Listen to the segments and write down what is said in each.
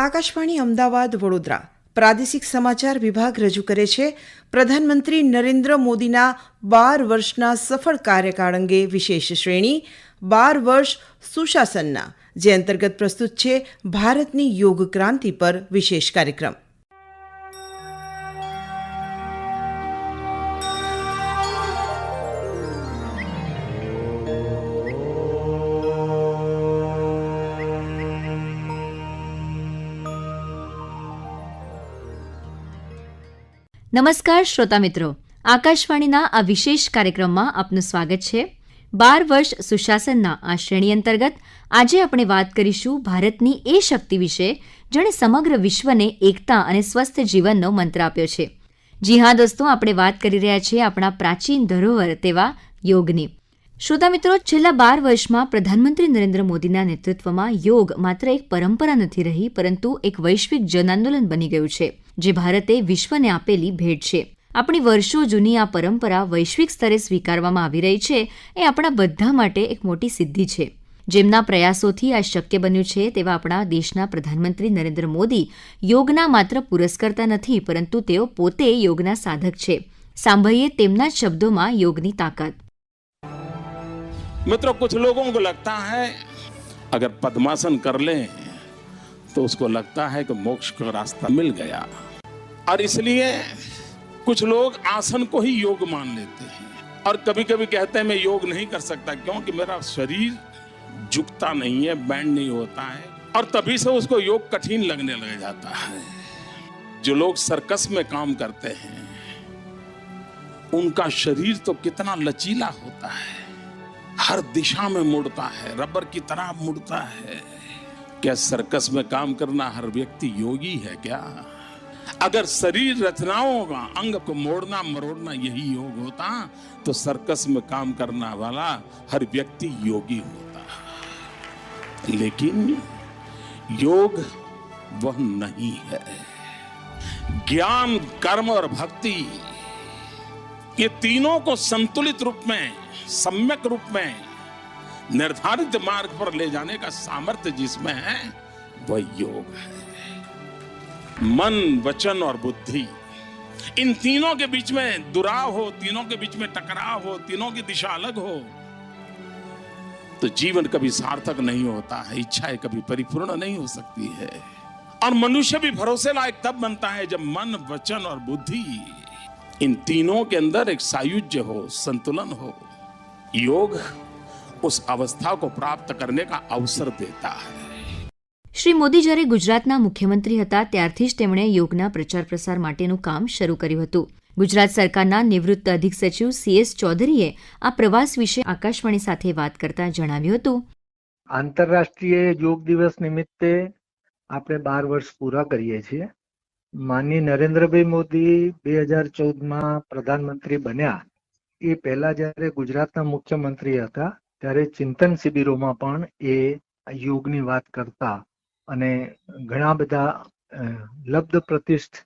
આકાશવાણી અમદાવાદ વડોદરા પ્રાદેશિક સમાચાર વિભાગ રજૂ કરે છે પ્રધાનમંત્રી નરેન્દ્ર મોદીના 12 વર્ષના સફળ કાર્યકાળ અંગે વિશેષ શ્રેણી 12 વર્ષ સુશાસનના, જે અંતર્ગત પ્રસ્તુત છે ભારતની યોગ ક્રાંતિ પર વિશેષ કાર્યક્રમ. નમસ્કાર શ્રોતા મિત્રો, આકાશવાણીના આ વિશેષ કાર્યક્રમમાં આપનું સ્વાગત છે. 12 વર્ષ સુશાસનના આ શ્રેણી અંતર્ગત આજે આપણે વાત કરીશું ભારતની એ શક્તિ વિશે જેણે સમગ્ર વિશ્વને એકતા અને સ્વસ્થ જીવનનો મંત્ર આપ્યો છે. જી હા દોસ્તો, આપણે વાત કરી રહ્યા છીએ આપણા પ્રાચીન ધરોહર તેવા યોગની. શ્રોતા મિત્રો, છેલ્લા 12 વર્ષમાં પ્રધાનમંત્રી નરેન્દ્ર મોદીના નેતૃત્વમાં યોગ માત્ર એક પરંપરા નથી રહી, પરંતુ એક વૈશ્વિક જનાંદોલન બની ગયું છે, જે ભારતે વિશ્વને આપેલી ભેટ છે. આપણી વર્ષો જૂની આ પરંપરા વૈશ્વિક સ્તરે સ્વીકારવામાં આવી રહી છે, એ આપણા બધા માટે એક મોટી સિદ્ધિ છે. જેમના પ્રયાસોથી આ શક્ય બન્યું છે તેવા આપણા દેશના પ્રધાનમંત્રી નરેન્દ્ર મોદી યોગના માત્ર પુરસ્કર્તા નથી, પરંતુ તેઓ પોતે યોગના સાધક છે. સાંભળીએ તેમના જ શબ્દોમાં યોગની તાકાત. मित्रों, कुछ लोगों को लगता है अगर पद्मासन कर लें तो उसको लगता है कि मोक्ष का रास्ता मिल गया, और इसलिए कुछ लोग आसन को ही योग मान लेते हैं और कभी कभी कहते हैं मैं योग नहीं कर सकता क्योंकि मेरा शरीर झुकता नहीं है, बैंड नहीं होता है, और तभी से उसको योग कठिन लगने लग जाता है. जो लोग सर्कस में काम करते हैं उनका शरीर तो कितना लचीला होता है, हर दिशा में मुड़ता है, रबर की तरह मुड़ता है. क्या सर्कस में काम करना हर व्यक्ति योगी है क्या? अगर शरीर रचनाओं का अंग को मोड़ना मरोड़ना यही योग होता तो सर्कस में काम करना वाला हर व्यक्ति योगी होता. लेकिन योग वह नहीं है. ज्ञान, कर्म और भक्ति, ये तीनों को संतुलित रूप में, सम्यक रूप में निर्धारित मार्ग पर ले जाने का सामर्थ्य जिसमें है वह योग है. मन, वचन और बुद्धि, इन तीनों के बीच में दुराव हो, तीनों के बीच में टकराव हो, तीनों की दिशा अलग हो तो जीवन कभी सार्थक नहीं होता है, इच्छाएं कभी परिपूर्ण नहीं हो सकती है. और मनुष्य भी भरोसे लायक तब बनता है जब मन, वचन और बुद्धि, इन तीनों के अंदर एक सायुज्य हो, संतुलन हो. योग उस अवस्था को प्राप्त करने का अवसर देता है. શ્રી મોદી જ્યારે ગુજરાતના મુખ્યમંત્રી હતા ત્યારથી જ તેમણે યોગના પ્રચાર પ્રસાર માટેનું કામ શરૂ કર્યું હતું. ગુજરાત સરકારના નિવૃત્ત અધિક સચિવ CS ચૌધરીએ આ પ્રવાસ વિશે આકાશવાણી સાથે વાત કરતા જણાવ્યું હતું. આંતરરાષ્ટ્રીય યોગ દિવસ નિમિત્તે આપણે 12 વર્ષ પૂરા કરીએ છીએ. માનનીય નરેન્દ્રભાઈ મોદી 2014માં પ્રધાનમંત્રી બન્યા એ પહેલા જ્યારે ગુજરાતના મુખ્યમંત્રી હતા ત્યારે ચિંતન શિબિરોમાં પણ એ યોગની વાત કરતા અને ઘણા બધા લબ્ધ પ્રતિષ્ઠ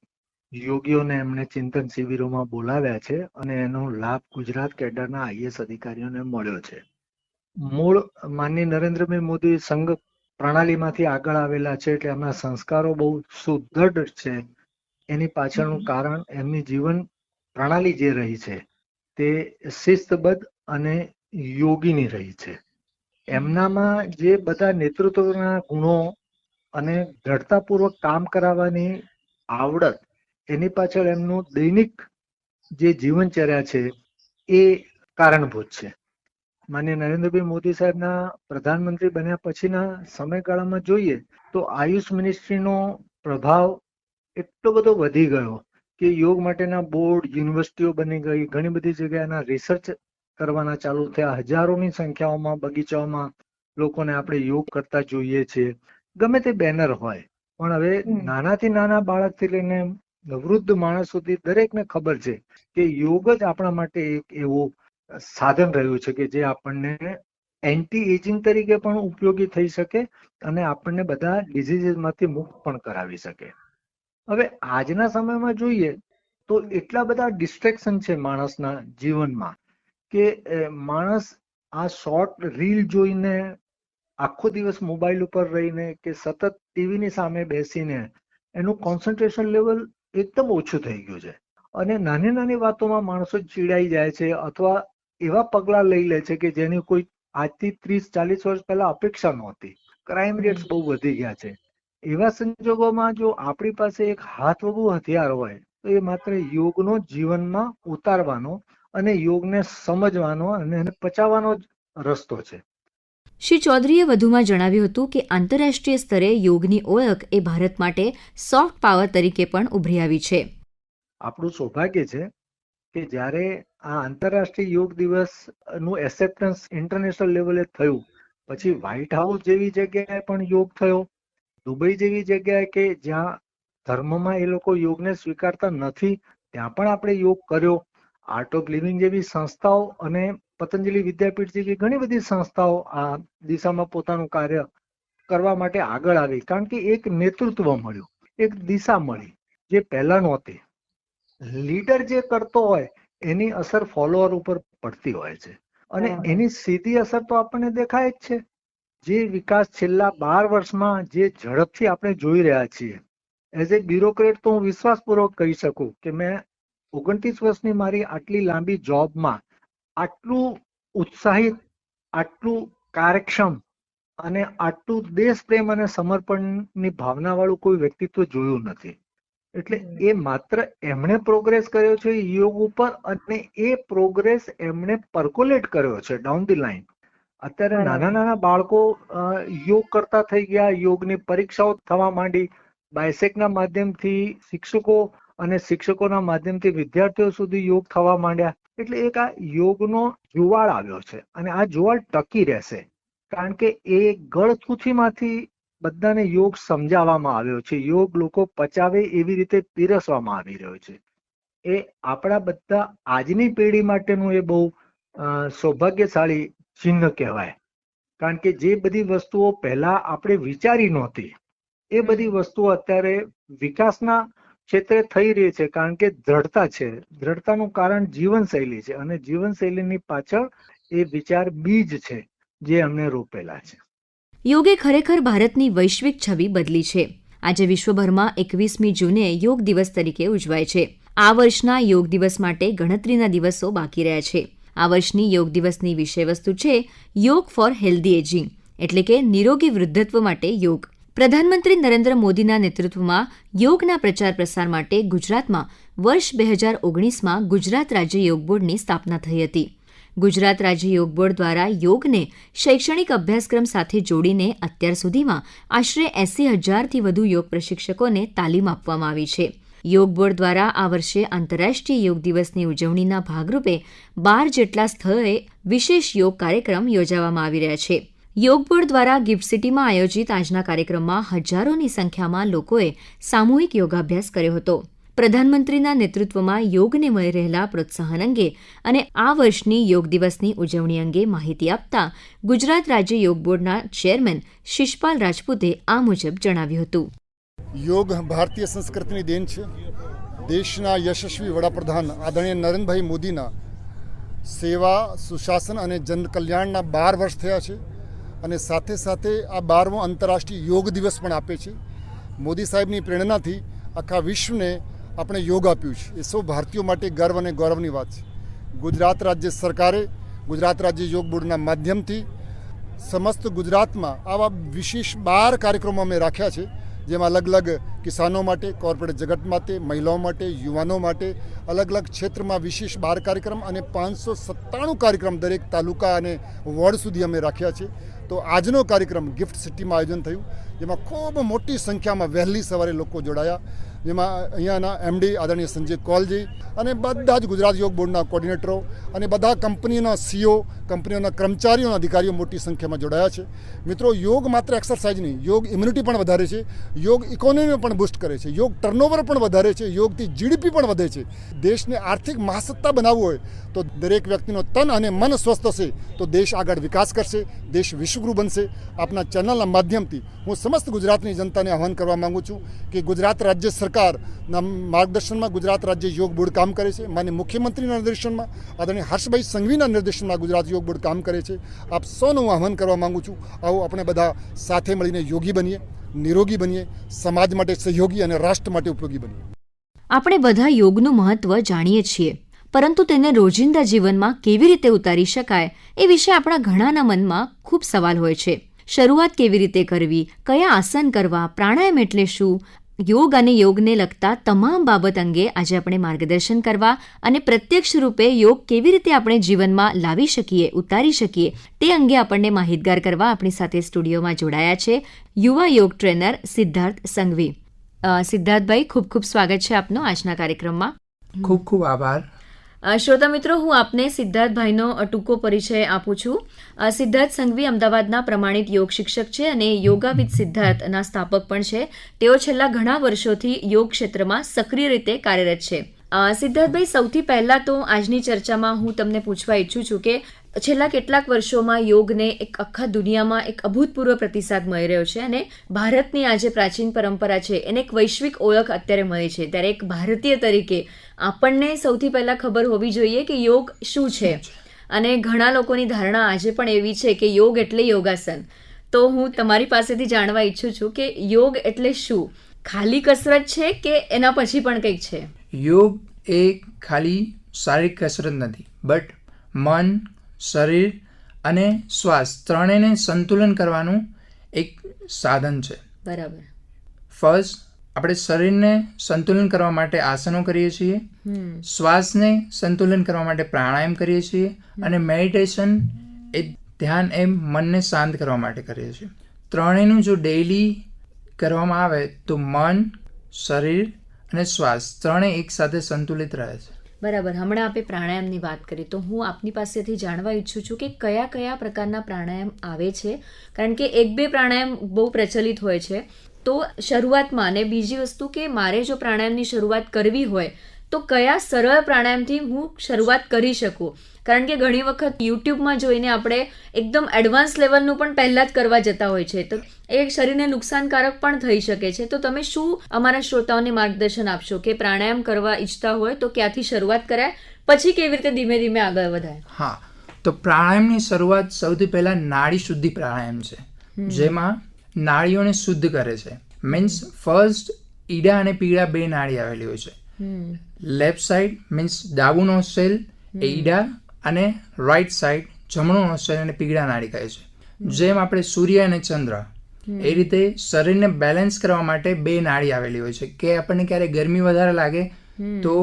યોગીઓને એમણે ચિંતન શિબિરોમાં બોલાવ્યા છે અને એનો લાભ ગુજરાત કેડરના IAS અધિકારીઓને મળ્યો છે. મૂળ માનનીય નરેન્દ્રભાઈ મોદી સંઘ પ્રણાલીમાંથી આગળ આવેલા છે એટલે એમના સંસ્કારો બહુ સુદૃઢ છે. એની પાછળનું કારણ એમની જીવન પ્રણાલી જે રહી છે તે શિસ્તબદ્ધ અને યોગીની રહી છે. એમનામાં જે બધા નેતૃત્વના ગુણો અને દ્રઢતાપૂર્વક કામ કરાવવાની આવડત, એની પાછળ એમનું દૈનિક જે જીવનચર્યા છે એ કારણભૂત છે. માનનીય નરેન્દ્રભાઈ મોદી સાહેબના પ્રધાનમંત્રી બન્યા પછીના સમયગાળામાં જોઈએ તો આયુષ મિનિસ્ટ્રીનો પ્રભાવ એટલો બધો વધી ગયો કે યોગ માટેના બોર્ડ, યુનિવર્સિટીઓ બની ગઈ, ઘણી બધી જગ્યાના રિસર્ચ કરવાના ચાલુ થયા. હજારોની સંખ્યાઓમાં બગીચાઓમાં લોકોને આપણે યોગ કરતા જોઈએ છીએ. ગમે તે બેનર હોય, પણ હવે નાનાથી નાના બાળકથી લઈને વૃદ્ધ માણસ સુધી દરેકને ખબર છે કે યોગ જ આપણા માટે એક એવું સાધન રહ્યું છે કે જે આપણને એન્ટી એજિંગ તરીકે પણ ઉપયોગી થઈ શકે અને આપણને બધા ડિઝીઝમાંથી મુક્ત પણ કરાવી શકે. હવે આજના સમયમાં જોઈએ તો એટલા બધા ડિસ્ટ્રેક્શન છે માણસના જીવનમાં કે માણસ આ શોર્ટ રીલ જોઈને આખો દિવસ મોબાઈલ ઉપર રહીને કે સતત ટીવીની સામે બેસીને એનું કોન્સન્ટ્રેશન લેવલ એકદમ ઓછું થઈ ગયું છે અને નાની નાની વાતોમાં માણસો ચીડાઈ જાય છે અથવા એવા પગલાં લઈ લે છે કે જેની કોઈ આજથી 30-40 વર્ષ પહેલા અપેક્ષા નહોતી. ક્રાઇમ રેટ્સ બહુ વધી ગયા છે. એવા સંજોગોમાં જો આપણી પાસે એક હાથવગું હથિયાર હોય તો એ માત્ર યોગનો જીવનમાં ઉતારવાનો અને યોગને સમજવાનો અને એને પચાવવાનો જ રસ્તો છે. શ્રી ચૌધરીએ વધુમાં જણાવ્યું હતું કે આંતરરાષ્ટ્રીય સ્તરે યોગની ઓળખ એ ભારત માટે સોફ્ટ પાવર તરીકે પણ ઉભરી આવી છે. આપણું સૌભાગ્ય છે કે જ્યારે આ આંતરરાષ્ટ્રીય યોગ દિવસનું એક્સેપ્ટન્સ ઇન્ટરનેશનલ લેવલે થયું પછી વ્હાઇટ હાઉસ જેવી જગ્યાએ પણ યોગ થયો, દુબઈ જેવી જગ્યાએ કે જ્યાં ધર્મમાં એ લોકો યોગને સ્વીકારતા નથી ત્યાં પણ આપણે યોગ કર્યો. આર્ટ ઓફ લિવિંગ જેવી સંસ્થાઓ અને પતંજલિ વિદ્યાપીઠ જેવી ઘણી બધી સંસ્થાઓ આ દિશામાં પોતાનું કાર્ય કરવા માટે આગળ આવી કારણ કે એક નેતૃત્વ મળ્યું, એક દિશા મળી જે પહેલા નહોતી. લીડર જે કરતો હોય એની અસર ફોલોઅર ઉપર પડતી હોય છે અને એની સીધી અસર તો આપણને દેખાય જ છે. જે વિકાસ છેલ્લા 12 વર્ષમાં જે ઝડપથી આપણે જોઈ રહ્યા છીએ, એઝ એ બ્યુરોક્રેટ તો હું વિશ્વાસપૂર્વક કહી શકું કે મેં 29 વર્ષની મારી આટલી લાંબી જોબમાં આટલું ઉત્સાહિત, આટલું કાર્યક્ષમ અને આટલું દેશપ્રેમ અને સમર્પણની ભાવનાવાળું કોઈ વ્યક્તિત્વ જોયું નથી. એટલે એ માત્ર એમણે પ્રોગ્રેસ કર્યો છે યોગ ઉપર અને એ પ્રોગ્રેસ એમણે પર્કોલેટ કર્યો છે ડાઉન ધી લાઈન. અત્યારે નાના નાના બાળકો યોગ કરતા થઈ ગયા, યોગની પરીક્ષાઓ થવા માંડી, બાયસેકના માધ્યમથી શિક્ષકો અને શિક્ષકોના માધ્યમથી વિદ્યાર્થીઓ સુધી યોગ થવા માંડ્યા. એટલે એક આ યોગનો જુવાળ આવ્યો છે અને આ જુવાળ ટકી રહેશે કારણ કે એ ગળથૂથીમાંથી બધાને યોગ સમજાવવામાં આવ્યો છે. યોગ લોકો પચાવે એવી રીતે પીરસવામાં આવી રહ્યો છે. એ આપણા બધા આજની પેઢી માટેનું એ બહુ સૌભાગ્યશાળી ચિહ્ન કહેવાય કારણ કે જે બધી વસ્તુઓ પહેલા આપણે વિચારી નહોતી એ બધી વસ્તુઓ અત્યારે વિકાસના ક્ષેત્રે થઈ રહી છે કારણ કે દ્રઢતા છે. દ્રઢતાનું કારણ જીવનશૈલી છે અને જીવનશૈલીની પાછળ એ વિચાર બીજ છે જે અમને રોપેલા છે. યોગે ખરેખર ભારતની વૈશ્વિક છબી બદલી છે. આજે વિશ્વભરમાં 21મી જૂને યોગ દિવસ તરીકે ઉજવાય છે. આ વર્ષના યોગ દિવસ માટે ગણતરીના દિવસો બાકી રહ્યા છે. આ વર્ષની યોગ દિવસની વિષયવસ્તુ છે યોગ ફોર હેલ્ધી એજિંગ, એટલે કે નિરોગી વૃદ્ધત્વ માટે યોગ. પ્રધાનમંત્રી નરેન્દ્ર મોદીના નેતૃત્વમાં યોગના પ્રચાર પ્રસાર માટે ગુજરાતમાં વર્ષ 2019માં ગુજરાત રાજ્ય યોગ બોર્ડની સ્થાપના થઈ હતી. ગુજરાત રાજ્ય યોગ બોર્ડ દ્વારા યોગને શૈક્ષણિક અભ્યાસક્રમ સાથે જોડીને અત્યાર સુધીમાં આશરે 80,000થી વધુ યોગ પ્રશિક્ષકોને તાલીમ આપવામાં આવી છે. યોગ બોર્ડ દ્વારા આ વર્ષે આંતરરાષ્ટ્રીય યોગ દિવસની ઉજવણીના ભાગરૂપે 12 જેટલા સ્થળોએ વિશેષ યોગ કાર્યક્રમ યોજવામાં આવી રહ્યા છે. યોગ બોર્ડ દ્વારા ગિફ્ટ સિટીમાં આયોજિત આજના કાર્યક્રમમાં હજારોની સંખ્યામાં લોકોએ સામૂહિક યોગાભ્યાસ કર્યો હતો. પ્રધાનમંત્રીના નેતૃત્વમાં યોગને મળી રહેલા પ્રોત્સાહન અંગે અને આ વર્ષની યોગ દિવસની ઉજવણી અંગે માહિતી આપતા ગુજરાત રાજ્ય યોગ બોર્ડના ચેરમેન શિષપાલ રાજપૂતે આ મુજબ જણાવ્યું હતું. યોગ ભારતીય સંસ્કૃતિની દેન છે. દેશના યશસ્વી વડાપ્રધાન આદરણીય નરેન્દ્રભાઈ મોદીના સેવા, સુશાસન અને જનકલ્યાણના 12 વર્ષ થયા છે અને સાથે સાથે આ 12મો આંતરરાષ્ટ્રીય યોગ દિવસ પણ આપે છે. મોદી સાહેબની પ્રેરણાથી આખા વિશ્વને આપણે યોગ આપ્યું છે. એ સૌ ભારતીયો માટે ગર્વ અને ગૌરવની વાત છે. ગુજરાત રાજ્ય સરકારે ગુજરાત રાજ્ય યોગ બોર્ડના માધ્યમથી સમસ્ત ગુજરાતમાં આવા વિશેષ 12 કાર્યક્રમો અમે રાખ્યા છે, જેમાં અલગ અલગ કિસાનો માટે, કોર્પોરેટ જગત માટે, મહિલાઓ માટે, યુવાનો માટે અલગ અલગ ક્ષેત્રમાં વિશેષ 12 કાર્યક્રમ અને 597 કાર્યક્રમ દરેક તાલુકા અને વોર્ડ સુધી અમે રાખ્યા છે. તો આજનો કાર્યક્રમ ગિફ્ટ સિટીમાં આયોજન થયું, જેમાં ખૂબ મોટી સંખ્યામાં વહેલી સવારે લોકો જોડાયા, જેમાં અહીંયાના એમડી આદરણીય સંજય કોલજી અને બધા જ ગુજરાત યોગ બોર્ડના કોર્ડિનેટરો અને બધા કંપનીઓના સીઓ, કંપનીઓના કર્મચારીઓના અધિકારીઓ મોટી સંખ્યામાં જોડાયા છે. મિત્રો, યોગ માત્ર એક્સરસાઇઝ નહીં, યોગ ઇમ્યુનિટી પણ વધારે છે, યોગ ઇકોનોમી પણ બૂસ્ટ કરે છે, યોગ ટર્નઓવર પણ વધારે છે, યોગથી જીડીપી પણ વધે છે. દેશને આર્થિક મહાસત્તા બનાવવું હોય તો દરેક વ્યક્તિનો તન અને મન સ્વસ્થ હશે તો દેશ આગળ વિકાસ કરશે, દેશ વિશ્વ ગુરુ બનશે. આપના ચેનલના માધ્યમથી હું સમસ્ત ગુજરાતની જનતાને આહ્વાન કરવા માગું છું કે ગુજરાત રાજ્ય સરકારના માર્ગદર્શનમાં ગુજરાત રાજ્ય યોગ બોર્ડ કામ કરે છે. માનનીય મુખ્યમંત્રીના નિર્દેશનમાં, આદરણીય હર્ષભાઈ સંઘવીના નિર્દેશનમાં ગુજરાત યોગ બોર્ડ કામ કરે છે. આપ સૌનું હું આહ્વાન કરવા માગું છું, આવો આપણે બધા સાથે મળીને યોગી બનીએ, નિરોગી બનીએ, સમાજ માટે સહયોગી અને રાષ્ટ્ર માટે ઉપયોગી બનીએ. આપણે બધા યોગનું મહત્વ જાણીએ છીએ, પરંતુ તેને રોજિંદા જીવનમાં કેવી રીતે ઉતારી શકાય એ વિશે આપણા ઘણાના મનમાં ખૂબ સવાલ હોય છે. શરૂઆત કેવી રીતે કરવી, કયા આસન કરવા, પ્રાણાયામ એટલે શું, યોગ અને યોગને લગતા તમામ બાબત અંગે આજે આપણે માર્ગદર્શન કરવા અને પ્રત્યક્ષ રૂપે યોગ કેવી રીતે આપણે જીવનમાં લાવી શકીએ, ઉતારી શકીએ તે અંગે આપણને માહિતગાર કરવા આપણી સાથે સ્ટુડિયોમાં જોડાયા છે યુવા યોગ ટ્રેનર સિદ્ધાર્થ સંઘવી. સિદ્ધાર્થભાઈ, ખૂબ ખૂબ સ્વાગત છે આપનો આજના કાર્યક્રમમાં. ખૂબ ખૂબ આભાર. શ્રોતા મિત્રો, હું આપને સિદ્ધાર્થભાઈનો ટૂંકો પરિચય આપું છું. સિદ્ધાર્થ સંઘવી અમદાવાદના પ્રમાણિત યોગ શિક્ષક છે અને યોગા વિથ સિદ્ધાર્થના સ્થાપક પણ છે. તેઓ છેલ્લા ઘણા વર્ષોથી યોગ ક્ષેત્રમાં સક્રિય રીતે કાર્યરત છે. સિદ્ધાર્થભાઈ, સૌથી પહેલા તો આજની ચર્ચામાં હું તમને પૂછવા ઈચ્છું છું કે છેલ્લા કેટલાક વર્ષોમાં યોગને એક આખા દુનિયામાં એક અભૂતપૂર્વ પ્રતિસાદ મળી રહ્યો છે અને ભારતની આ જે પ્રાચીન પરંપરા છે એને એક વૈશ્વિક ઓળખ અત્યારે મળી છે. ત્યારે એક ભારતીય તરીકે આપણને સૌથી પહેલા ખબર હોવી જોઈએ કે યોગ શું છે, અને ઘણા લોકોની ધારણા આજે પણ એવી છે કે યોગ એટલે યોગાસન. તો હું તમારી પાસેથી જાણવા ઈચ્છું છું કે યોગ એટલે શું? ખાલી કસરત છે કે એના પછી પણ કંઈક છે? યોગ એ ખાલી શારીરિક કસરત નથી, બટ મન, શરીર અને શ્વાસ ત્રણેયને સંતુલન કરવાનું એક સાધન છે. બરાબર. ફર્સ્ટ આપણે શરીરને સંતુલન કરવા માટે આસનો કરીએ છીએ, શ્વાસને સંતુલન કરવા માટે પ્રાણાયામ કરીએ છીએ, અને મેડિટેશન એ ધ્યાન એ મનને શાંત કરવા માટે કરીએ છીએ. ત્રણેયનું જો ડેઇલી કરવામાં આવે તો મન, શરીર અને શ્વાસ ત્રણેય એકસાથે સંતુલિત રહે છે. બરાબર. હમણાં આપણે પ્રાણાયામની વાત કરી તો હું આપની પાસેથી જાણવા ઈચ્છું છું કે કયા કયા પ્રકારના પ્રાણાયામ આવે છે, કારણ કે એક બે પ્રાણાયામ બહુ પ્રચલિત હોય છે. તો શરૂઆતમાં, અને બીજી વસ્તુ કે મારે જો પ્રાણાયામની શરૂઆત કરવી હોય તો કયા સરળ પ્રાણાયામથી હું શરૂઆત કરી શકું? કારણ કે ઘણી વખત યુટ્યુબમાં જોઈને આપણે એકદમ એડવાન્સ લેવલનું પણ પહેલાં જ કરવા જતા હોય છે, તો એ શરીરને નુકસાનકારક પણ થઈ શકે છે. તો તમે શું અમારા શ્રોતાઓને માર્ગદર્શન આપશો કે પ્રાણાયામ કરવા ઈચ્છતા હોય તો ક્યાંથી શરૂઆત કરાય, પછી કેવી રીતે ધીમે ધીમે આગળ વધાય? હા, તો પ્રાણાયામની શરૂઆત સૌથી પહેલા નાડી શુદ્ધિ પ્રાણાયામ છે, જેમાં નાડીઓને શુદ્ધ કરે છે. મીન્સ ફર્સ્ટ ઈડા અને પીડા બે નાડી આવેલી હોય છે. લેફ્ટ સાઈડ મીન્સ ડાબુ નોસ્ટ્રેલ એ ઈડા અને રાઈટ સાઈડ જમણું નોસ્ટ્રેલ અને પીડા નાડી કહે છે. જેમ આપણે સૂર્ય અને ચંદ્ર એ રીતે શરીરને બેલેન્સ કરવા માટે બે નાડી આવેલી હોય છે. કે આપણને ક્યારે ગરમી વધારે લાગે તો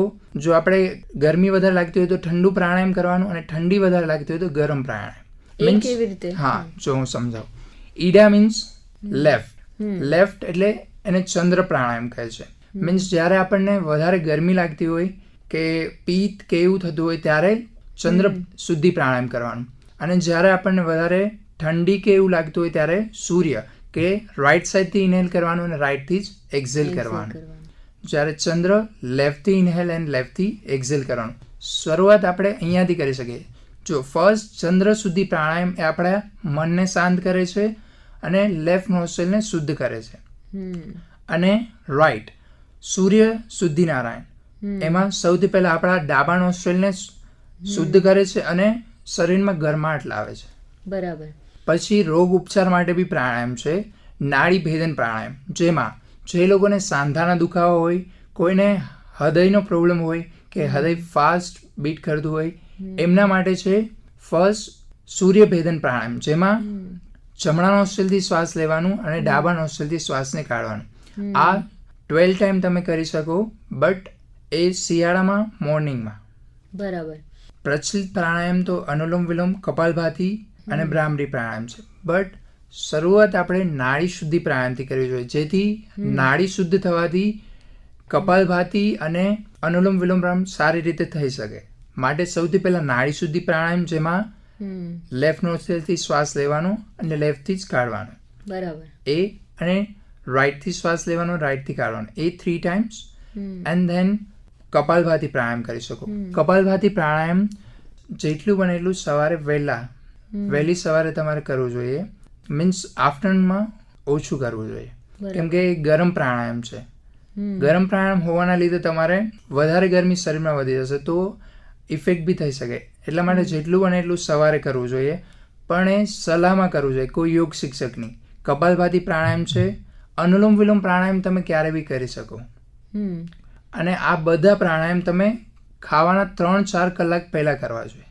જો આપણે ગરમી વધારે લાગતી હોય તો ઠંડુ પ્રાણાયામ કરવાનું, અને ઠંડી વધારે લાગતી હોય તો ગરમ પ્રાણાયામ. કેવી રીતે? હા, જો હું સમજાવું. Idar means left. લેફ્ટ એટલે એને ચંદ્ર પ્રાણાયામ કહે છે. મીન્સ જ્યારે આપણને વધારે ગરમી લાગતી હોય કે પિત્ત કે એવું થતું હોય ત્યારે ચંદ્ર શુદ્ધિ પ્રાણાયામ કરવાનું, અને જ્યારે આપણને વધારે ઠંડી કે એવું લાગતું હોય ત્યારે સૂર્ય કે રાઈટ સાઈડથી ઇનહેલ કરવાનું અને રાઈટથી જ એક્ઝેલ કરવાનું. જ્યારે ચંદ્ર લેફ્ટથી ઇનહેલ એન્ડ લેફ્ટથી એક્ઝેલ કરવાનું. શરૂઆત આપણે અહીંયાથી કરી શકીએ. જો ફર્સ્ટ ચંદ્ર શુદ્ધિ પ્રાણાયામ એ આપણા મનને શાંત કરે છે અને લેફ્ટ નોસ્ટ્રેલને શુદ્ધ કરે છે. અને રાઈટ સૂર્ય શુદ્ધિ નારાયણ એમાં સૌથી પહેલા આપણા ડાબા નોસ્ટ્રેલને શુદ્ધ કરે છે અને શરીરમાં ગરમાટ લાવે છે. બરાબર. પછી રોગ ઉપચાર માટે બી પ્રાણાયામ છે, નાડી ભેદન પ્રાણાયામ, જેમાં જે લોકોને સાંધાના દુખાવા હોય, કોઈને હૃદયનો પ્રોબ્લેમ હોય કે હૃદય ફાસ્ટ બીટ કરતું હોય, એમના માટે છે ફર્સ્ટ સૂર્ય ભેદન પ્રાણાયામ, જેમાં જમણા નોસ્ટ્રેલથી શ્વાસ લેવાનું અને ડાબા નોસ્ટ્રેલથી શ્વાસને કાઢવાનું. આ 12 ટાઈમ તમે કરી શકો, બટ એ શિયાળામાં મોર્નિંગમાં. બરાબર. પ્રચલિત પ્રાણાયામ તો અનુલોમ વિલોમ, કપાલભાતિ અને ભ્રામરી પ્રાણાયામ છે, બટ શરૂઆત આપણે નાડી શુદ્ધિ પ્રાણાયામથી કરવી જોઈએ, જેથી નાડી શુદ્ધ થવાથી કપાલભાતિ અને અનુલોમ વિલોમ પ્રાણાયામ સારી રીતે થઈ શકે. માટે સૌથી પહેલા નાડી શુદ્ધિ પ્રાણાયામ, જેમાં લેફ્ટ નોસ્ટ્રેલથી શ્વાસ લેવાનો અને લેફ્ટથી જ કાઢવાનો. બરાબર. એ અને રાઈટથી શ્વાસ લેવાનો, રાઈટથી કાઢવાનો. એ 3 ટાઈમ્સ. એન્ડ ધેન કપાલભાતિ પ્રાણાયામ કરી શકો. કપાલભાતિ પ્રાણાયામ જેટલું બને એટલું સવારે વહેલી સવારે તમારે કરવું જોઈએ, મીન્સ આફ્ટરનૂનમાં ઓછું કરવું જોઈએ, કેમ કે એ ગરમ પ્રાણાયામ છે. ગરમ પ્રાણાયામ હોવાના લીધે તમારે વધારે ગરમી શરીરમાં વધી જશે તો ઇફેક્ટ બી થઈ શકે. એટલા માટે જેટલું બને એટલું સવારે કરવું જોઈએ, પણ એ સલાહમાં કરવું જોઈએ, કોઈ યોગ શિક્ષકની. કપાલભાતી પ્રાણાયામ છે, અનુલોમ વિલોમ પ્રાણાયામ તમે ક્યારે બી કરી શકો. અને આ બધા પ્રાણાયામ તમે ખાવાના 3-4 કલાક પહેલા કરવા જોઈએ,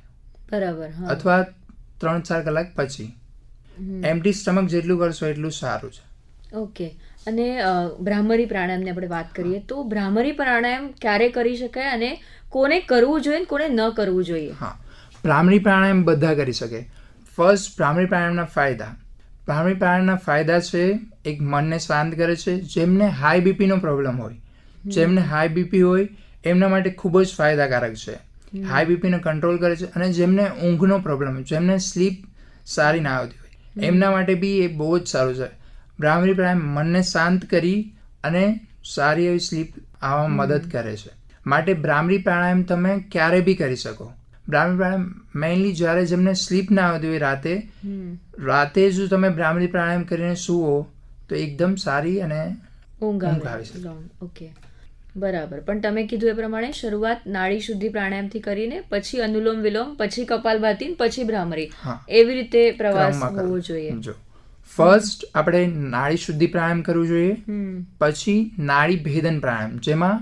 બરાબર, અથવા 3-4 કલાક પછી. એમ્પ્ટી સ્ટમક જેટલું કરશો એટલું સારું છે. ઓકે. અને ભ્રામરી પ્રાણાયામની આપણે વાત કરીએ તો ભ્રામરી પ્રાણાયામ ક્યારે કરી શકાય અને કોને કરવું જોઈએ અને કોને ન કરવું જોઈએ? હા, ભ્રામરી પ્રાણાયામ બધા કરી શકે. ફર્સ્ટ, ભ્રામરી પ્રાણાયામના ફાયદા. ભ્રામરી પ્રાણાયામના ફાયદા છે, એક મનને શાંત કરે છે. જેમને હાઈ બીપીનો પ્રોબ્લેમ હોય, જેમને હાઈ બીપી હોય એમના માટે ખૂબ જ ફાયદાકારક છે. હાઈ બીપીને કંટ્રોલ કરે છે. અને જેમને ઊંઘનો પ્રોબ્લેમ હોય, જેમને સ્લીપ સારી ના આવતી હોય, એમના માટે બી એ બહુ જ સારું છે. ભ્રામરી પ્રાણાયામ મનને શાંત કરી અને સારી એવી સ્લીપ આવવામાં મદદ કરે છે. માટે ભ્રામરી પ્રાણાયામ તમે ક્યારે બી કરી શકો. ભ્રામરી પ્રાણાયામ મેઇનલી જ્યારે જેમને સ્લીપ ના આવતી હોય રાતે જો તમે ભ્રામરી પ્રાણાયામ કરીને સૂવો તો એકદમ સારી અને ઊંઘ આવે છે. ઓકે, બરાબર. પણ તમે કીધું એ પ્રમાણે શરૂઆત નાડી શુદ્ધિ પ્રાણાયામથી કરીને પછી અનુલોમ વિલોમ, પછી કપાલભાતી, પછી ભ્રામરી, એવી રીતે પ્રવાસ હોવો જોઈએ. જો ફર્સ્ટ આપણે નાડી શુદ્ધિ પ્રાણાયામ કરવું જોઈએ, પછી નાડી ભેદન પ્રાણાયામ, જેમાં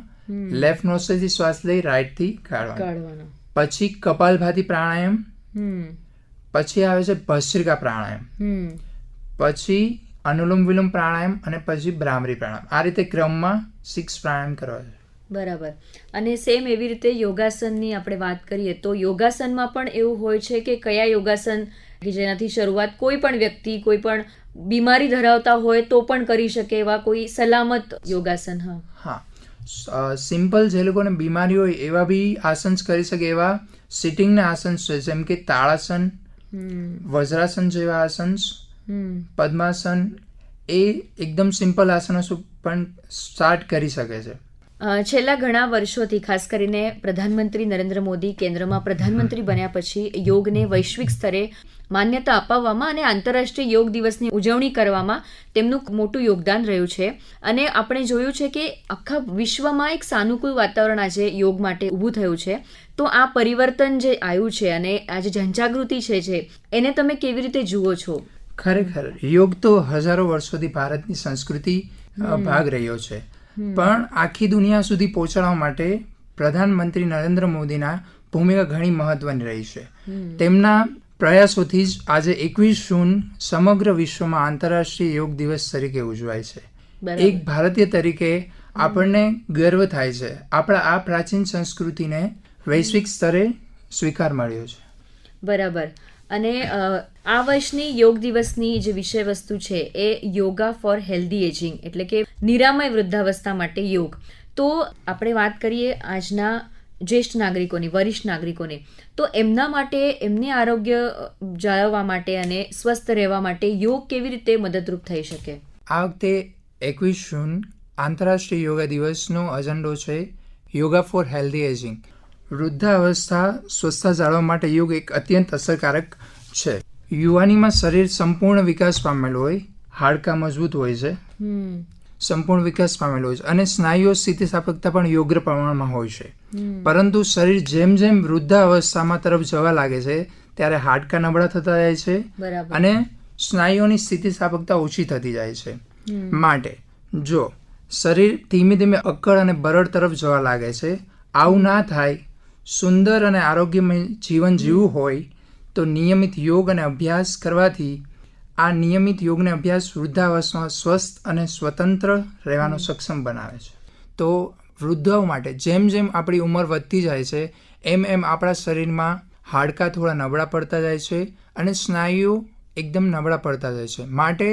લેફ્ટ નોસ્ટ્રીલથી શ્વાસ લઈ રાઈટથી કાઢવાનો, પછી કપાલભાતી પ્રાણાયામ, પછી આવે છે ભસ્ત્રિકા પ્રાણાયામ, પછી અનુલોમ વિલોમ પ્રાણાયામ અને પછી ભ્રામરી પ્રાણાયામ. આ રીતે ક્રમમાં 6 પ્રાણાયામ કરવા છે. બરાબર. અને સેમ એવી રીતે યોગાસનની આપણે વાત કરીએ તો યોગાસનમાં પણ એવું હોય છે કે કયા યોગાસન કે જેનાથી શરૂઆત કોઈ પણ વ્યક્તિ કોઈ પણ બીમારી ધરાવતા હોય તો પણ કરી શકે એવા કોઈ સલામત યોગાસન? હા, સિમ્પલ જે લોકોને બીમારી હોય એવા બી આસન કરી શકે એવા સિટિંગના આસન છે, જેમ કે તાળાસન, વજ્રાસન જેવા આસન, પદ્માસન. એ એકદમ સિમ્પલ આસનો પણ સ્ટાર્ટ કરી શકે છે. છેલ્લા ઘણા વર્ષોથી ખાસ કરીને પ્રધાનમંત્રી નરેન્દ્ર મોદી કેન્દ્રમાં પ્રધાનમંત્રી બન્યા પછી યોગને વૈશ્વિક સ્તરે માન્યતા અપાવવામાં અને આંતરરાષ્ટ્રીય યોગ દિવસની ઉજવણી કરવામાં તેમનું મોટું યોગદાન રહ્યું છે. અને આપણે જોયું છે કે આખા વિશ્વમાં એક સાનુકૂળ વાતાવરણ આજે યોગ માટે ઊભું થયું છે. તો આ પરિવર્તન જે આવ્યું છે અને આ જે જનજાગૃતિ છે એને તમે કેવી રીતે જુઓ છો? ખરેખર યોગ તો હજારો વર્ષોથી ભારતની સંસ્કૃતિ ભાગ રહ્યો છે, પણ આખી દુનિયા સુધી પહોંચાડવા માટે પ્રધાનમંત્રી નરેન્દ્ર મોદીના ભૂમિકા ઘણી મહત્વની રહી છે. તેમના પ્રયાસોથી જ આજે 21 જૂન સમગ્ર વિશ્વમાં આંતરરાષ્ટ્રીય યોગ દિવસ તરીકે ઉજવાય છે. એક ભારતીય તરીકે આપણને ગર્વ થાય છે. આપણા આ પ્રાચીન સંસ્કૃતિને વૈશ્વિક સ્તરે સ્વીકાર મળ્યો છે. બરાબર. અને આ વર્ષની યોગ દિવસની જે વિષય વસ્તુ છે એ યોગા ફોર હેલ્ધી એજિંગ, એટલે કે નિરામય વૃદ્ધાવસ્થા માટે યોગ. તો આપણે વાત કરીએ આજના જ્યેષ્ઠ નાગરિકોની, વરિષ્ઠ નાગરિકોની, તો એમના માટે એમને આરોગ્ય જાળવવા માટે અને સ્વસ્થ રહેવા માટે યોગ કેવી રીતે મદદરૂપ થઈ શકે? આ વખતે 21 જૂન આંતરરાષ્ટ્રીય યોગા દિવસનો એજન્ડો છે યોગા ફોર હેલ્ધી એજિંગ. વૃદ્ધાવસ્થા સ્વસ્થતા જાળવવા માટે યોગ એક અત્યંત અસરકારક છે. યુવાનીમાં શરીર સંપૂર્ણ વિકાસ પામેલું હોય, હાડકાં મજબૂત હોય છે, સંપૂર્ણ વિકાસ પામેલું હોય છે, અને સ્નાયુઓ સ્થિતિસ્થાપકતા પણ યોગ્ય પ્રમાણમાં હોય છે. પરંતુ શરીર જેમ જેમ વૃદ્ધાવસ્થામાં તરફ જવા લાગે છે ત્યારે હાડકાં નબળા થતા જાય છે અને સ્નાયુઓની સ્થિતિસ્થાપકતા ઓછી થતી જાય છે. માટે જો શરીર ધીમે ધીમે અક્કડ અને બરડ તરફ જવા લાગે છે, આવું ના થાય, સુંદર અને આરોગ્યમય જીવન જીવવું હોય તો નિયમિત યોગ અને અભ્યાસ કરવાથી આ નિયમિત યોગને અભ્યાસ વૃદ્ધાવસ્થામાં સ્વસ્થ અને સ્વતંત્ર રહેવાનો સક્ષમ બનાવે છે. તો વૃદ્ધાઓ માટે જેમ જેમ આપણી ઉંમર વધતી જાય છે એમ એમ આપણા શરીરમાં હાડકાં થોડા નબળા પડતા જાય છે અને સ્નાયુઓ એકદમ નબળા પડતા જાય છે. માટે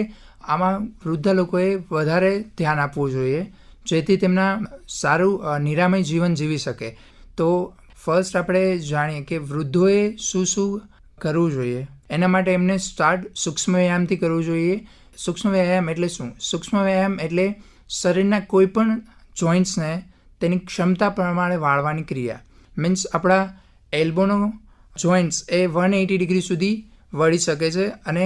આમાં વૃદ્ધ લોકોએ વધારે ધ્યાન આપવું જોઈએ જેથી તેમના સારું નિરામય જીવન જીવી શકે. તો ફર્સ્ટ આપણે જાણીએ કે વૃદ્ધોએ શું શું કરવું જોઈએ. એના માટે એમને સ્ટાર્ટ સૂક્ષ્મ વ્યાયામથી કરવું જોઈએ. સૂક્ષ્મ વ્યાયામ એટલે શું? સૂક્ષ્મ વ્યાયામ એટલે શરીરના કોઈ પણ જોઈન્ટ્સને તેની ક્ષમતા પ્રમાણે વાળવાની ક્રિયા. મીન્સ આપણા એલ્બોનો જોઈન્ટ્સ એ 180 ડિગ્રી સુધી વળી શકે છે અને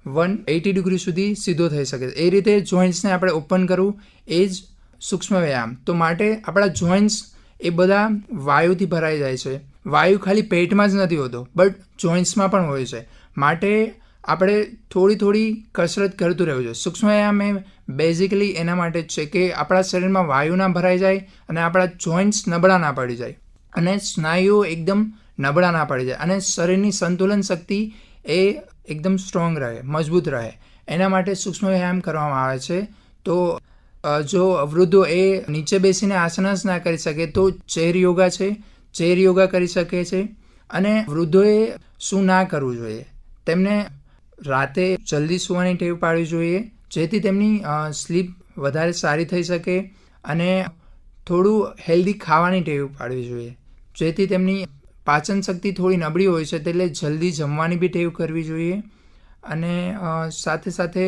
180 ડિગ્રી સુધી સીધો થઈ શકે. એ રીતે જોઈન્ટ્સને આપણે ઓપન કરવું એ જ સૂક્ષ્મ વ્યાયામ. તો માટે આપણા જોઈન્ટ્સ એ બધા વાયુથી ભરાઈ જાય છે. વાયુ ખાલી પેટમાં જ નથી હોતો, બટ જોઈન્ટ્સમાં પણ હોય છે. માટે આપણે થોડી કસરત કરતું રહેવું જોઈએ. સૂક્ષ્મ વ્યાયામ એ બેઝિકલી એના માટે જ છે કે આપણા શરીરમાં વાયુ ના ભરાઈ જાય અને આપણા જોઈન્ટ્સ નબળા ના પડી જાય અને સ્નાયુઓ એકદમ નબળા ના પડી જાય અને શરીરની સંતુલન શક્તિ એ એકદમ સ્ટ્રોંગ રહે, મજબૂત રહે. એના માટે સૂક્ષ્મ વ્યાયામ કરવામાં આવે છે. તો જો વૃદ્ધો એ નીચે બેસીને આસનાસ ના કરી શકે તો ચેર યોગા છે, ચેર યોગા કરી શકે છે. અને વૃદ્ધોએ શું ના કરવું જોઈએ, તેમને રાતે જલ્દી સૂવાની ટેવ પાડવી જોઈએ, જેથી તેમની સ્લીપ વધારે સારી થઈ શકે. અને થોડું હેલ્ધી ખાવાની ટેવ પાડવી જોઈએ, જેથી તેમની પાચન શક્તિ થોડી નબળી હોય છે, એટલે જલ્દી જમવાની બી ટેવ કરવી જોઈએ. અને સાથે સાથે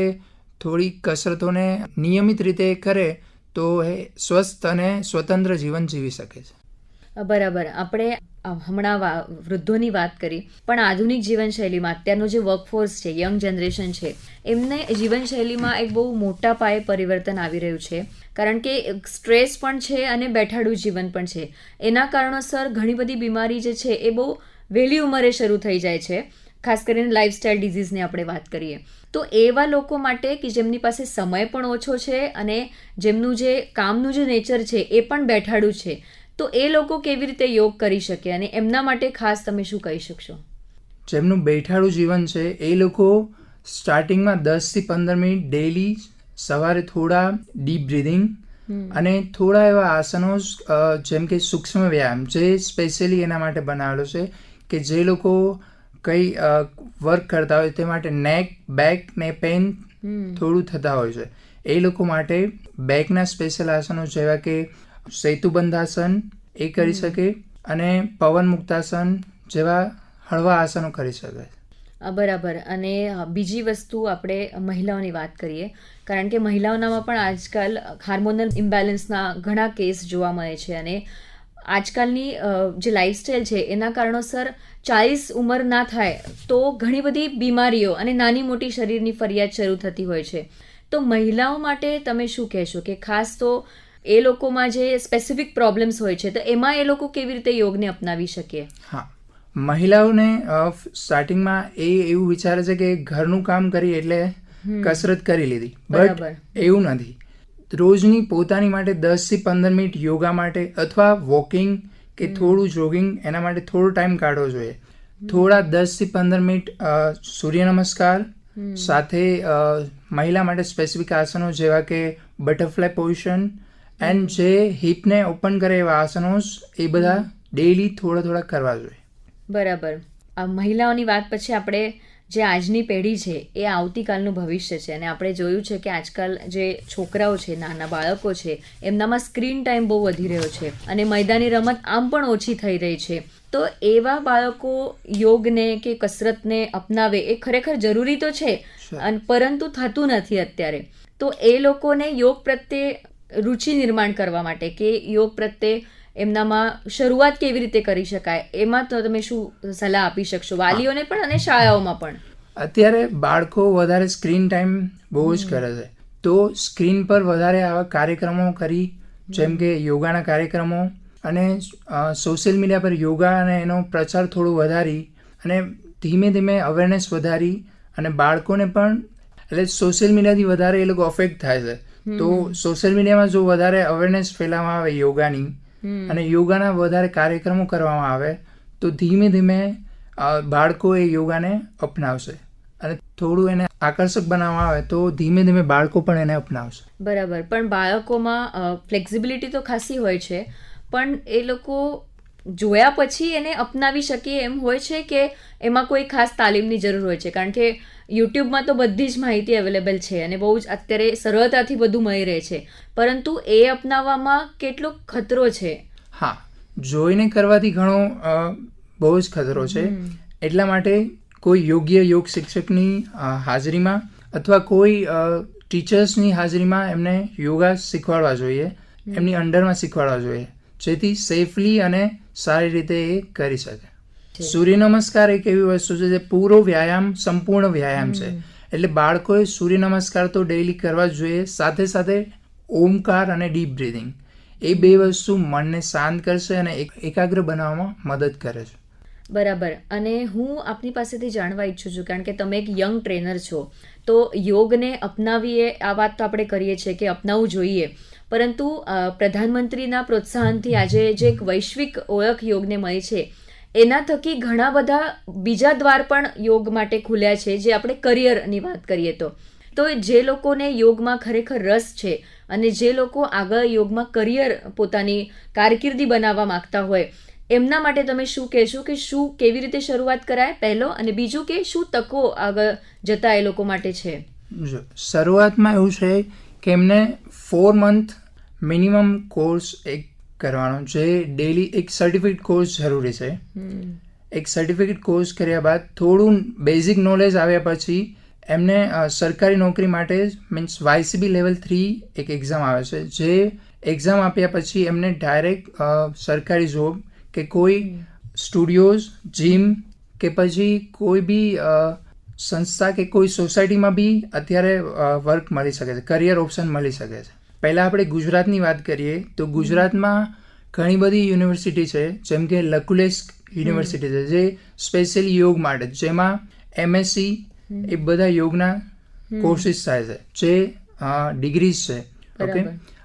થોડી કસરતોને નિયમિત રીતે કરે તો એ સ્વસ્થ અને સ્વતંત્ર જીવન જીવી શકે છે. બરાબર. આપણે હમણાં વૃદ્ધોની વાત કરી, પણ આધુનિક જીવનશૈલીમાં અત્યારનું જે વર્કફોર્સ છે, યંગ જનરેશન છે, એમને જીવનશૈલીમાં એક બહુ મોટા પાયે પરિવર્તન આવી રહ્યું છે. કારણ કે સ્ટ્રેસ પણ છે અને બેઠાડું જીવન પણ છે. એના કારણોસર ઘણી બધી બીમારી જે છે એ બહુ વહેલી ઉંમરે શરૂ થઈ જાય છે. ખાસ કરીને લાઇફસ્ટાઇલ ડિઝીઝની આપણે વાત કરીએ તો એવા લોકો માટે કે જેમની પાસે સમય પણ ઓછો છે અને જેમનું જે કામનું જે નેચર છે એ પણ બેઠાડું છે, તો એ લોકો કેવી રીતે યોગ કરી શકે અને એમના માટે ખાસ તમે શું કહી શકશો? જેમનું બેઠાડું જીવન છે એ લોકો સ્ટાર્ટિંગમાં 10 થી 15 મિનિટ ડેઈલી સવારે થોડા ડીપ બ્રીધિંગ અને થોડા એવા આસનો જેમ કે સૂક્ષ્મ વ્યાયામ જે સ્પેશિયલી એના માટે બનાવેલો છે કે જે લોકો કંઈ વર્ક કરતા હોય તે માટે નેક, બેક ને પેન થોડું થતા હોય છે, એ લોકો માટે બેકના સ્પેશિયલ આસનો જેવા કે સેતુબંધાસન એ કરી શકે અને પવન મુક્તાસન જેવા હળવા આસનો કરી શકે. બરાબર. અને બીજી વસ્તુ આપણે મહિલાઓની વાત કરીએ, કારણ કે મહિલાઓનામાં પણ આજકાલ હાર્મોનલ ઇમ્બેલેન્સના ઘણા કેસ જોવા મળે છે અને આજકાલની જે લાઇફસ્ટાઇલ છે એના કારણોસર 40 ઉંમર ના થાય તો ઘણી બધી બીમારીઓ અને નાની મોટી શરીરની ફરિયાદ શરૂ થતી હોય છે. તો મહિલાઓ માટે તમે શું કહેશો કે ખાસ તો એ લોકોમાં જે સ્પેસિફિક પ્રોબ્લેમ્સ હોય છે તો એમાં એ લોકો કેવી રીતે યોગને અપનાવી શકે? હા, મહિલાઓને સ્ટાર્ટિંગમાં એવું વિચારે છે કે ઘરનું કામ કરી એટલે કસરત કરી લીધી, બટ એવું નથી. રોજની પોતાની માટે 10 થી 15 મિનિટ યોગા માટે અથવા વોકિંગ કે થોડું જોગિંગ એના માટે થોડો ટાઈમ કાઢવો જોઈએ. થોડા 10 થી 15 મિનિટ સૂર્ય નમસ્કાર સાથે મહિલા માટે સ્પેસિફિક આસનો જેવા કે બટરફ્લાય પોઝિશન એન્ડ જે હિપને ઓપન કરે એવા આસનો એ બધા ડેઈલી થોડા કરવા જોઈએ. બરાબર. આ મહિલાઓની વાત પછી આપણે જે આજની પેઢી છે એ આવતીકાલનું ભવિષ્ય છે અને આપણે જોયું છે કે આજકાલ જે છોકરાઓ છે, નાના બાળકો છે, એમનામાં સ્ક્રીન ટાઈમ બહુ વધી રહ્યો છે અને મેદાની રમત આમ પણ ઓછી થઈ રહી છે. તો એવા બાળકો યોગને કે કસરતને અપનાવે એ ખરેખર જરૂરી તો છે પરંતુ થતું નથી અત્યારે. તો એ લોકોને યોગ પ્રત્યે રુચિ નિર્માણ કરવા માટે કે યોગ પ્રત્યે એમનામાં શરૂઆત કેવી રીતે કરી શકાય એમાં તો તમે શું સલાહ આપી શકશો વાલીઓને પણ અને શાળાઓમાં પણ? અત્યારે બાળકો વધારે સ્ક્રીન ટાઈમ બહુ જ કરે છે, તો સ્ક્રીન પર વધારે આવા કાર્યક્રમો કરી જેમ કે યોગાના કાર્યક્રમો અને સોશિયલ મીડિયા પર યોગા અને એનો પ્રચાર થોડો વધારી અને ધીમે ધીમે અવેરનેસ વધારી અને બાળકોને પણ એટલે સોશિયલ મીડિયાથી વધારે એ લોકો અફેક્ટ થાય છે. તો સોશિયલ મીડિયામાં જો વધારે અવેરનેસ ફેલાવવામાં આવે યોગાની અને યોગાના વધારે કાર્યક્રમો કરવામાં આવે તો ધીમે ધીમે બાળકો એ યોગાને અપનાવશે અને થોડું એને આકર્ષક બનાવવામાં આવે તો ધીમે ધીમે બાળકો પણ એને અપનાવશે. બરાબર. પણ બાળકોમાં ફ્લેક્સિબિલિટી તો ખાસી હોય છે, પણ એ લોકો જોયા પછી એને અપનાવી શકીએ એમ હોય છે કે એમાં કોઈ ખાસ તાલીમની જરૂર હોય છે? કારણ કે યુટ્યુબમાં તો બધી જ માહિતી અવેલેબલ છે અને બહુ જ અત્યારે સરળતાથી બધું મળી રહે છે, પરંતુ એ અપનાવવામાં કેટલો ખતરો છે? હા, જોઈને કરવાથી ઘણો બહુ જ ખતરો છે. એટલા માટે કોઈ યોગ્ય યોગ શિક્ષકની હાજરીમાં અથવા કોઈ ટીચર્સની હાજરીમાં એમને યોગા શીખવાડવા જોઈએ, એમની અંડરમાં શીખવાડવા જોઈએ, જેથી સેફલી અને સારી રીતે એ કરી શકે. સૂર્ય નમસ્કાર એક એવી વસ્તુ છે જે પૂરો વ્યાયામ, સંપૂર્ણ વ્યાયામ છે. એટલે બાળકોએ સૂર્ય નમસ્કાર તો ડેઈલી કરવા જ જોઈએ, સાથે સાથે ઓમકાર અને ડીપ બ્રીધિંગ, એ બે વસ્તુ મનને શાંત કરશે અને એકાગ્ર બનાવવામાં મદદ કરે છે. બરાબર. અને હું આપની પાસેથી જાણવા ઈચ્છું છું, કારણ કે તમે એક યંગ ટ્રેનર છો, તો યોગને અપનાવીએ, આ વાત તો આપણે કરીએ છીએ કે અપનાવવું જોઈએ, પરંતુ પ્રધાનમંત્રીના પ્રોત્સાહનથી આજે જે એક વૈશ્વિક ઓળખ યોગને મળી છે, એના થકી ઘણા બધા બીજા દ્વાર પણ યોગ માટે ખુલ્યા છે, જે આપણે કરિયરની વાત કરીએ તો જે લોકોને યોગમાં ખરેખર રસ છે અને જે લોકો આગળ યોગમાં કરિયર પોતાની કારકિર્દી બનાવવા માંગતા હોય, એમના માટે તમે શું કહેશો કે શું કેવી રીતે શરૂઆત કરાય, પહેલો, અને બીજું કે શું તકો આગળ જતા એ લોકો માટે છે? જો શરૂઆતમાં એવું છે કે એમને 4 મંથ મિનિમમ કોર્સ એક કરવાનો, જે ડેલી એક સર્ટિફિકેટ કોર્સ જરૂરી છે. એક સર્ટિફિકેટ કોર્સ કર્યા બાદ થોડું બેઝિક નોલેજ આવ્યા પછી એમને સરકારી નોકરી માટે મીન્સ YCB લેવલ 3 એક એક્ઝામ આવે છે, જે એક્ઝામ આપ્યા પછી એમને ડાયરેક્ટ સરકારી જોબ કે કોઈ સ્ટુડિયોઝ, જીમ કે પછી કોઈ બી સંસ્થા કે કોઈ સોસાયટીમાં બી અત્યારે વર્ક મળી શકે છે, કરિયર ઓપ્શન મળી શકે છે. પહેલાં આપણે ગુજરાતની વાત કરીએ તો ગુજરાતમાં ઘણી બધી યુનિવર્સિટી છે, જેમ કે લકુલેશ યુનિવર્સિટી છે, જે સ્પેશિયલી યોગ માટે, જેમાં MSc એ બધા યોગના કોર્સિસ થાય છે, જે ડિગ્રીઝ છે. ઓકે.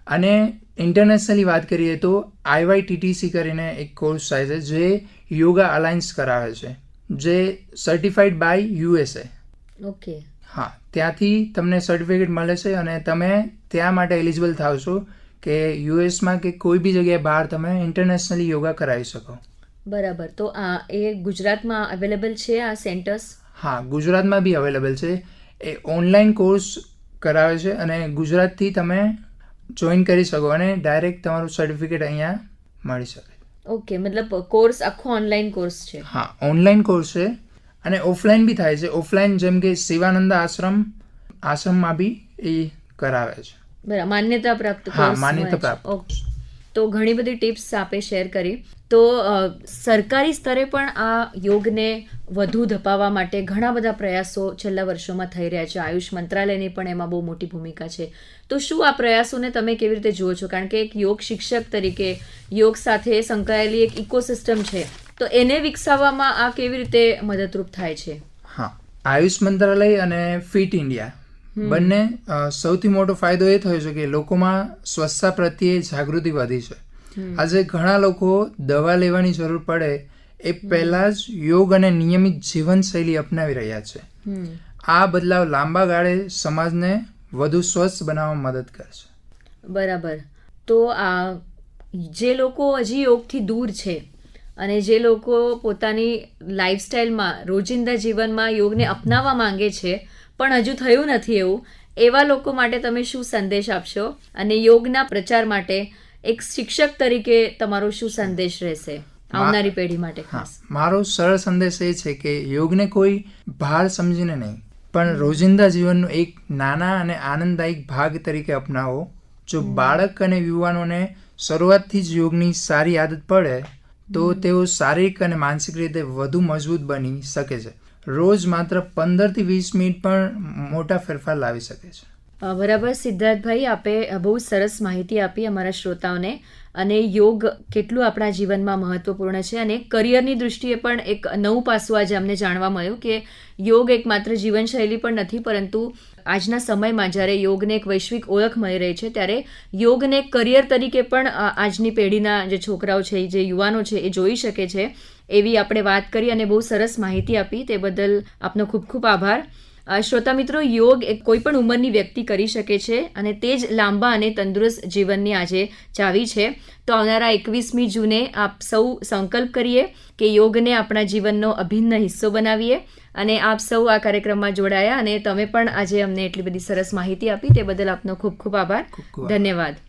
અને ઇન્ટરનેશનલી વાત કરીએ તો IYTTC કરીને એક કોર્સ થાય છે, જે યોગા અલાયન્સ કરાવે છે, જે સર્ટિફાઈડ બાય USA. ઓકે. હા, ત્યાંથી તમને સર્ટિફિકેટ મળે છે અને તમે ત્યાં માટે એલિજિબલ થાવ છો કે યુએસમાં કે કોઈ બી જગ્યાએ બહાર તમે ઇન્ટરનેશનલી યોગા કરાવી શકો. બરાબર. તો એ ગુજરાતમાં અવેલેબલ છે આ સેન્ટર્સ? હા, ગુજરાતમાં બી અવેલેબલ છે. એ ઓનલાઈન કોર્સ કરાવે છે અને ગુજરાતથી તમે જોઈન કરી શકો અને ડાયરેક્ટ તમારું સર્ટિફિકેટ અહીંયા મળી શકે. ઓકે, મતલબ કોર્સ આખો ઓનલાઈન કોર્સ છે? હા, ઓનલાઈન કોર્સ છે અને ઓફલાઈન બી થાય છે. ઓફલાઈન જેમ કે શિવાનંદ આશ્રમમાં બી એ કરાવે છે. બરાબર, માન્યતા પ્રાપ્ત કોર્સ? હા, માન્યતા પ્રાપ્ત. ઓકે. તો ઘણી બધી ટિપ્સ આપે શેર કરી. તો સરકારી સ્તરે પણ આ યોગને વધુ ધપાવવા માટે ઘણા બધા પ્રયાસો છેલ્લા વર્ષોમાં થઈ રહ્યા છે. આયુષ મંત્રાલયની પણ એમાં બહુ મોટી ભૂમિકા છે. તો શું આ પ્રયાસોને તમે કેવી રીતે જુઓ છો? કારણ કે એક યોગ શિક્ષક તરીકે યોગ સાથે સંકળાયેલી એક ઇકોસિસ્ટમ છે, તો એને વિકસાવવામાં આ કેવી રીતે મદદરૂપ થાય છે? હા, આયુષ મંત્રાલય અને ફિટ ઇન્ડિયા બંને સૌથી મોટો ફાયદો એ થયો છે કે લોકોમાં સ્વચ્છતા પ્રત્યે જાગૃતિ વધી છે. આજે ઘણા લોકો દવા લેવાની જરૂર પડે એ પહેલાં જ યોગ અને નિયમિત જીવનશૈલી અપનાવી રહ્યા છે. આ બદલાવ લાંબા ગાળે સમાજને વધુ સ્વસ્થ બનાવવામાં મદદ કરશે. બરાબર. તો આ જે લોકો હજી યોગથી દૂર છે અને જે લોકો પોતાની લાઈફસ્ટાઈલમાં રોજિંદા જીવનમાં યોગને અપનાવવા માંગે છે પણ હજુ થયું નથી એવું, એવા લોકો માટે તમે શું સંદેશ આપશો? અને યોગના પ્રચાર માટે એક શિક્ષક તરીકે તમારો શું સંદેશ રહેશે આવનારી પેઢી માટે? મારો સરળ સંદેશ એ છે કે યોગને કોઈ ભાર સમજીને નહીં, પણ રોજિંદા જીવનનો એક નાના અને આનંદદાયક ભાગ તરીકે અપનાવો. જો બાળક અને યુવાનોને શરૂઆતથી જ યોગની સારી આદત પડે તો તેઓ શારીરિક અને માનસિક રીતે વધુ મજબૂત બની શકે છે. રોજ માત્ર 15 થી 20 મિનિટ પણ મોટા ફેરફાર લાવી શકે છે. બરાબર સિદ્ધાર્થભાઈ, આપે બહુ સરસ માહિતી આપી અમારા શ્રોતાઓને, અને યોગ કેટલું આપણા જીવનમાં મહત્વપૂર્ણ છે અને કરિયરની દૃષ્ટિએ પણ એક નવું પાસું આજે અમને જાણવા મળ્યું કે યોગ એક માત્ર જીવનશૈલી પણ નથી, પરંતુ આજના સમયમાં જ્યારે યોગને એક વૈશ્વિક ઓળખ મળી રહી છે ત્યારે યોગને એક કરિયર તરીકે પણ આજની પેઢીના જે છોકરાઓ છે, જે યુવાનો છે, એ જોઈ શકે છે, એવી આપણે વાત કરી અને બહુ સરસ માહિતી આપી. તે બદલ આપનો ખૂબ ખૂબ આભાર. શ્રોતા મિત્રો, યોગ એ કોઈ પણ ઉંમરની વ્યક્તિ કરી શકે છે અને તે જ લાંબા અને તંદુરસ્ત જીવનની આજે ચાવી છે. તો આવનારા 21મી જૂને આપ સૌ સંકલ્પ કરીએ કે યોગને આપણા જીવનનો અભિન્ન હિસ્સો બનાવીએ. અને આપ સૌ આ કાર્યક્રમમાં જોડાયા અને તમે પણ આજે અમને એટલી બધી સરસ માહિતી આપી, તે બદલ આપનો ખૂબ ખૂબ આભાર. ધન્યવાદ.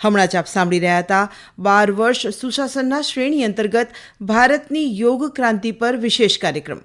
હમણાં જ આપ સાંભળી રહ્યા હતા 12 વર્ષ સુશાસનના શ્રેણી અંતર્ગત ભારતની યોગ ક્રાંતિ પર વિશેષ કાર્યક્રમ.